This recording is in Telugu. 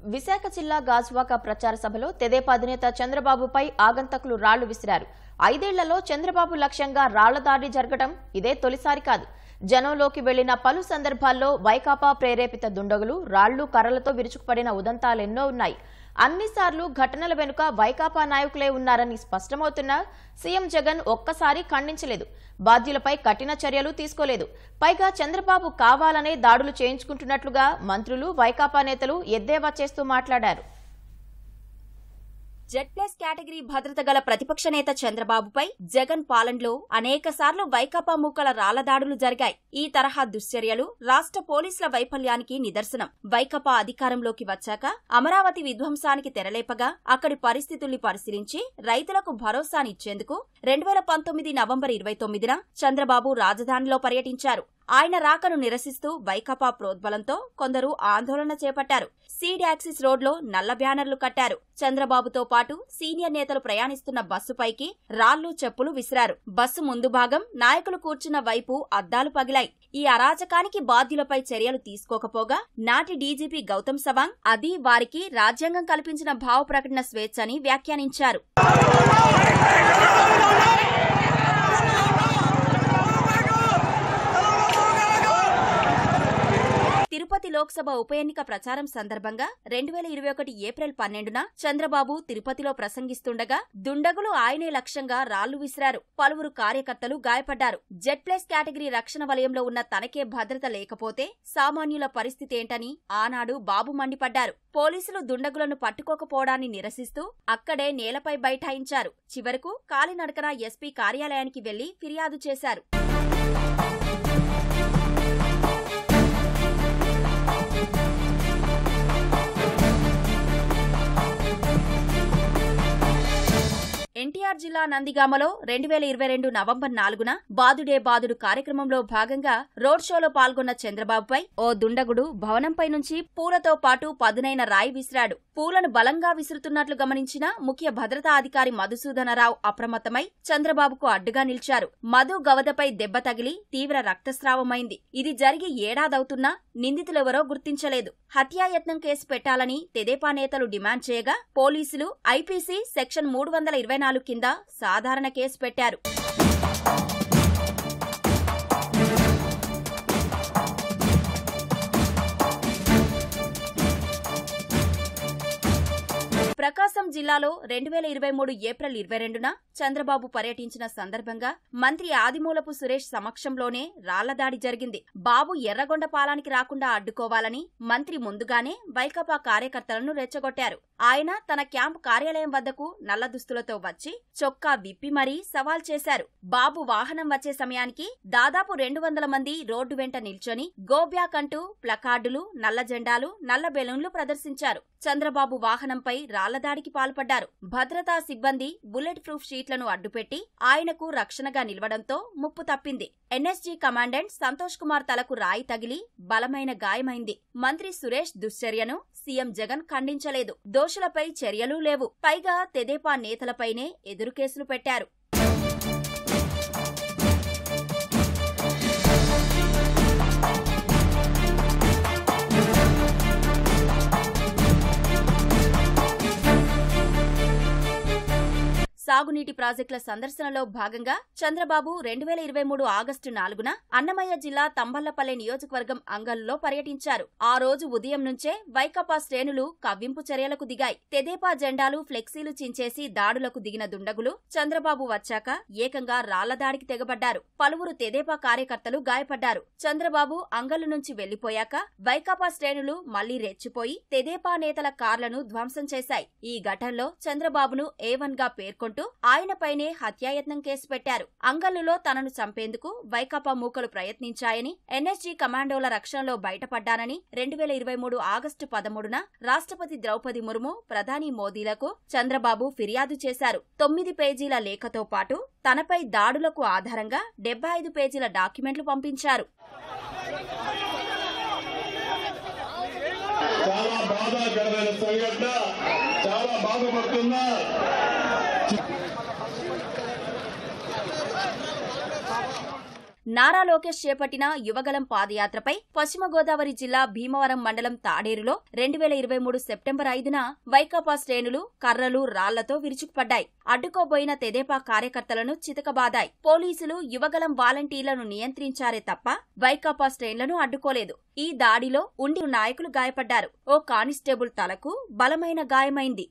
విశాఖ జిల్లా గాజువాక ప్రచార సభలో తెదేపా అధినేత చంద్రబాబుపై ఆగంతకులు రాళ్లు విసిరారు. 5 ఏళ్లలో చంద్రబాబు లక్ష్యంగా రాళ్ల దాడి జరగడం ఇదే తొలిసారి కాదు. జనంలోకి వెళ్లిన పలు సందర్భాల్లో వైకాపా ప్రేరేపిత దుండగులు రాళ్లు కర్రలతో విరుచుకుపడిన ఉదంతాలెన్నో ఉన్నాయి. అన్నిసార్లు ఘటనల వెనుక వైకాపా నాయకులే ఉన్నారని స్పష్టమవుతున్నా సీఎం జగన్ ఒక్కసారి ఖండించలేదు. బాధ్యులపై కఠిన చర్యలు తీసుకోలేదు. పైగా చంద్రబాబు కావాలనే దాడులు చేయించుకుంటున్నట్లుగా మంత్రులు, వైకాపా నేతలు ఎద్దేవా చేస్తూ మాట్లాడారు. జెడ్+ కేటగిరీ భద్రత గల ప్రతిపక్ష నేత చంద్రబాబుపై జగన్ పాలనలో అనేకసార్లు వైకాపా మూకల రాళ్ల దాడులు జరిగాయి. ఈ తరహా దుశ్చర్యలు రాష్ట్ర పోలీసుల వైఫల్యానికి నిదర్శనం. వైకాపా అధికారంలోకి వచ్చాక అమరావతి విధ్వంసానికి తెరలేపగా అక్కడి పరిస్థితుల్ని పరిశీలించి రైతులకు భరోసానిచ్చేందుకు 2019 నవంబర్ 29న చంద్రబాబు రాజధానిలో పర్యటించారు. ఆయన రాకను నిరసిస్తూ వైకాపా ప్రోద్బలంతో కొందరు ఆందోళన చేపట్టారు. సీడ్ యాక్సిస్ రోడ్లో నల్ల బ్యానర్లు కట్టారు. చంద్రబాబుతో పాటు సీనియర్ నేతలు ప్రయాణిస్తున్న బస్సుపైకి రాళ్లు, చెప్పులు విసిరారు. బస్సు ముందు భాగం, నాయకులు కూర్చున్న వైపు అద్దాలు పగిలాయి. ఈ అరాచకానికి బాధ్యులపై చర్యలు తీసుకోకపోగా నాటి డీజీపీ గౌతమ్ సవాంగ్ అది వారికి రాజ్యాంగం కల్పించిన భావ ప్రకటన స్వేచ్ఛ అని వ్యాఖ్యానించారు. తిరుపతి లోక్సభ ఉప ఎన్నిక ప్రచారం సందర్భంగా 2021 ఏప్రిల్ 12న చంద్రబాబు తిరుపతిలో ప్రసంగిస్తుండగా దుండగులు ఆయనే లక్ష్యంగా రాళ్లు విసిరారు. పలువురు కార్యకర్తలు గాయపడ్డారు. జెడ్+ కేటగిరీ రక్షణ వలయంలో ఉన్న తనకే భద్రత లేకపోతే సామాన్యుల పరిస్థితేంటని ఆనాడు బాబు మండిపడ్డారు. పోలీసులు దుండగులను పట్టుకోకపోవడాన్ని నిరసిస్తూ అక్కడే నేలపై బైఠాయించారు. చివరకు కాలినడకన ఎస్పీ కార్యాలయానికి వెళ్లి ఫిర్యాదు చేశారు. ఎన్టీఆర్ జిల్లా నందిగామలో 2022 నవంబర్ 4న బాదుడే బాదుడు కార్యక్రమంలో భాగంగా రోడ్ షోలో పాల్గొన్న చంద్రబాబుపై ఓ దుండగుడు భవనంపై నుంచి పూలతో పాటు పదునైన రాయి విసిరాడు. పూలను బలంగా విసురుతున్నట్లు గమనించిన ముఖ్య భద్రతా అధికారి మధుసూదనరావు అప్రమత్తమై చంద్రబాబుకు అడ్డుగా నిలిచారు. మధు గవదపై దెబ్బ తగిలి తీవ్ర రక్తస్రావమైంది. ఇది జరిగి ఏడాదవుతున్నా నిందితులెవరో గుర్తించలేదు. హత్యాయత్నం కేసు పెట్టాలని తెదేపా నేతలు డిమాండ్ చేయగా పోలీసులు ఐపీసీ సెక్షన్ 324 కింద సాధారణ కేసు పెట్టారు. ప్రకాశం జిల్లాలో 2023 ఏప్రిల్ 22న చంద్రబాబు పర్యటించిన సందర్భంగా మంత్రి ఆదిమూలపు సురేష్ సమక్షంలోనే రాళ్లదాడి జరిగింది. బాబు ఎర్రగొండపాలానికి రాకుండా అడ్డుకోవాలని మంత్రి ముందుగానే వైకాపా కార్యకర్తలను రెచ్చగొట్టారు. ఆయన తన క్యాంపు కార్యాలయం వద్దకు నల్ల దుస్తులతో వచ్చి చొక్కా విప్పి మరీ సవాల్ చేశారు. బాబు వాహనం వచ్చే సమయానికి దాదాపు 200 మంది రోడ్డు వెంట నిల్చొని గో బ్యాక్ అంటూ ప్లకార్డులు, నల్ల జెండాలు, నల్ల బెలూన్లు ప్రదర్శించారు. చంద్రబాబు వాహనంపై రాళ్లదాడికి పాల్పడ్డారు. భద్రతా సిబ్బంది బుల్లెట్ ప్రూఫ్ షీట్లను అడ్డుపెట్టి ఆయనకు రక్షణగా నిలవడంతో ముప్పు తప్పింది. ఎన్ఎస్జీ కమాండెంట్ సంతోష్ కుమార్ తలకు రాయి తగిలి బలమైన గాయమైంది. మంత్రి సురేష్ దుశ్చర్యను సీఎం జగన్ ఖండించలేదు. దోషులపై చర్యలూ లేవు. పైగా తెదేపా నేతలపైనే ఎదురు కేసులు పెట్టారు. సాగునీటి ప్రాజెక్టుల సందర్శనలో భాగంగా చంద్రబాబు 2023 ఆగస్టు 4న అన్నమయ్య జిల్లా తంబళ్లపల్లె నియోజకవర్గం అంగల్లో పర్యటించారు. ఆ రోజు ఉదయం నుంచే వైకాపా శ్రేణులు కవ్వింపు చర్యలకు దిగాయి. తెదేపా జెండాలు, ఫ్లెక్సీలు చించేసి దాడులకు దిగిన దుండగులు చంద్రబాబు వచ్చాక ఏకంగా రాళ్లదాడికి తెగబడ్డారు. పలువురు తెదేపా కార్యకర్తలు గాయపడ్డారు. చంద్రబాబు అంగల్లు నుంచి వెళ్లిపోయాక వైకాపా శ్రేణులు మళ్లీ రెచ్చిపోయి తెదేపా నేతల కార్లను ధ్వంసం చేశాయి. ఈ ఘటనలో చంద్రబాబును A1 గా పేర్కొంటూ ఆయనపైనే హత్యాయత్నం కేసు పెట్టారు. అంగల్లులో తనను చంపేందుకు వైకాపా మూకలు ప్రయత్నించాయని, ఎన్ఎస్జీ కమాండోల రక్షణలో బయటపడ్డానని 2023 ఆగస్టు 13న రాష్ట్రపతి ద్రౌపది ముర్ము, ప్రధాని మోదీలకు చంద్రబాబు ఫిర్యాదు చేశారు. 9 పేజీల లేఖతో పాటు తనపై దాడులకు ఆధారంగా 75 పేజీల డాక్యుమెంట్లు పంపించారు. చాలా బాధాకరమైన సంఘటన, చాలా బాధపడుతున్నా. నారా లోకేష్ చేపట్టిన యువగలం పాదయాత్రపై పశ్చిమ గోదావరి జిల్లా భీమవరం మండలం తాడేరులో 2023 సెప్టెంబర్ 5న వైకాపా శ్రేణులు కర్రలు రాళ్లతో విరుచుకుపడ్డాయి. అడ్డుకోబోయిన తెదేపా కార్యకర్తలను చితకబాదాయి. పోలీసులు యువగలం వాలంటీర్లను నియంత్రించారే తప్ప వైకాపా శ్రేణులను అడ్డుకోలేదు. ఈ దాడిలో ఉండి నాయకులు గాయపడ్డారు. ఓ కానిస్టేబుల్ తలకు బలమైన గాయమైంది.